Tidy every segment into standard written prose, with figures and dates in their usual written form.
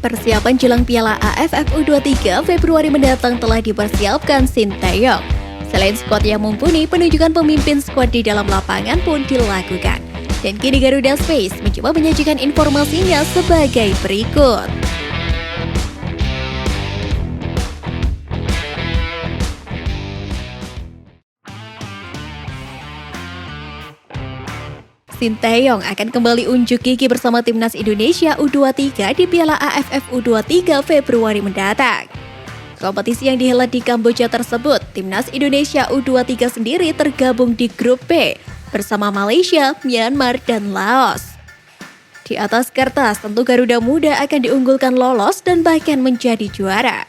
Persiapan jelang Piala AFF U23 Februari mendatang telah dipersiapkan Sinteyong. Selain skuad yang mumpuni, penunjukan pemimpin skuad di dalam lapangan pun dilakukan. Dan kini Garuda Space mencoba menyajikan informasinya sebagai berikut. Sinteyong akan kembali unjuk gigi bersama timnas Indonesia U23 di Piala AFF U23 Februari mendatang. Kompetisi yang dihelat di Kamboja tersebut, timnas Indonesia U23 sendiri tergabung di grup B bersama Malaysia, Myanmar, dan Laos. Di atas kertas, tentu Garuda Muda akan diunggulkan lolos dan bahkan menjadi juara.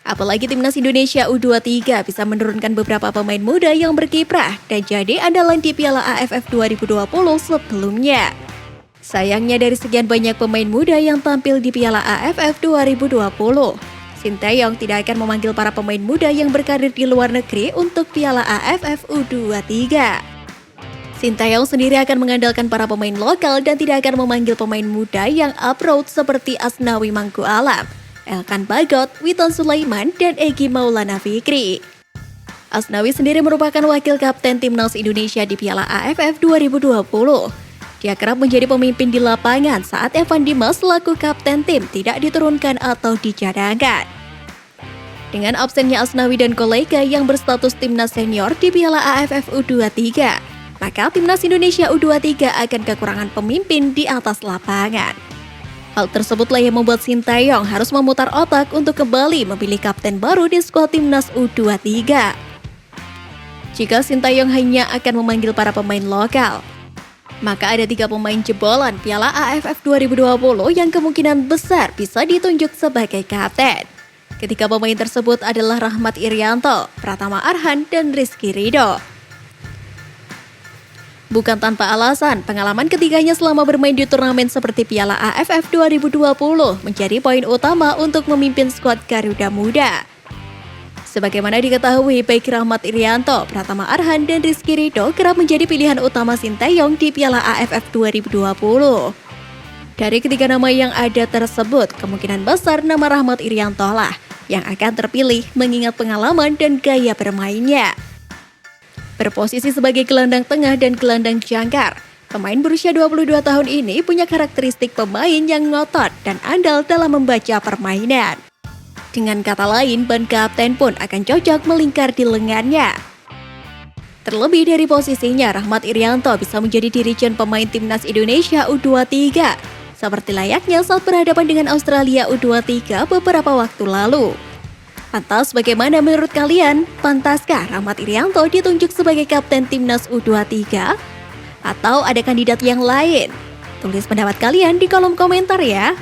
Apalagi timnas Indonesia U23 bisa menurunkan beberapa pemain muda yang berkiprah dan jadi andalan di Piala AFF 2020 sebelumnya. Sayangnya dari sekian banyak pemain muda yang tampil di Piala AFF 2020, Sinteyong tidak akan memanggil para pemain muda yang berkarir di luar negeri untuk Piala AFF U23. Sinteyong sendiri akan mengandalkan para pemain lokal dan tidak akan memanggil pemain muda yang abroad seperti Asnawi Mangku Alam, Elkan Bagot, Witon Sulaiman, dan Egy Maulana Fikri. Asnawi sendiri merupakan wakil kapten timnas Indonesia di Piala AFF 2020. Dia kerap menjadi pemimpin di lapangan saat Evan Dimas selaku kapten tim tidak diturunkan atau dicadangkan. Dengan absennya Asnawi dan kolega yang berstatus timnas senior di Piala AFF U23, maka timnas Indonesia U23 akan kekurangan pemimpin di atas lapangan. Hal tersebutlah yang membuat Sinteyong harus memutar otak untuk kembali memilih kapten baru di skuad timnas U23. Jika Sinteyong hanya akan memanggil para pemain lokal, maka ada 3 pemain jebolan Piala AFF 2020 yang kemungkinan besar bisa ditunjuk sebagai kapten. Ketiga pemain tersebut adalah Rahmat Irianto, Pratama Arhan, dan Rizky Ridho. Bukan tanpa alasan, pengalaman ketiganya selama bermain di turnamen seperti Piala AFF 2020 menjadi poin utama untuk memimpin skuad Garuda Muda. Sebagaimana diketahui, baik Rahmat Irianto, Pratama Arhan, dan Rizky Ridho kerap menjadi pilihan utama Sinteyong di Piala AFF 2020. Dari ketiga nama yang ada tersebut, kemungkinan besar nama Rahmat Irianto lah yang akan terpilih mengingat pengalaman dan gaya bermainnya. Berposisi sebagai gelandang tengah dan gelandang jangkar, pemain berusia 22 tahun ini punya karakteristik pemain yang ngotot dan andal dalam membaca permainan. Dengan kata lain, ban kapten pun akan cocok melingkar di lengannya. Terlebih dari posisinya, Rahmat Irianto bisa menjadi dirijen pemain timnas Indonesia U23, seperti layaknya saat berhadapan dengan Australia U23 beberapa waktu lalu. Lantas bagaimana menurut kalian? Pantaskah Rahmat Irianto ditunjuk sebagai kapten timnas U23? Atau ada kandidat yang lain? Tulis pendapat kalian di kolom komentar ya.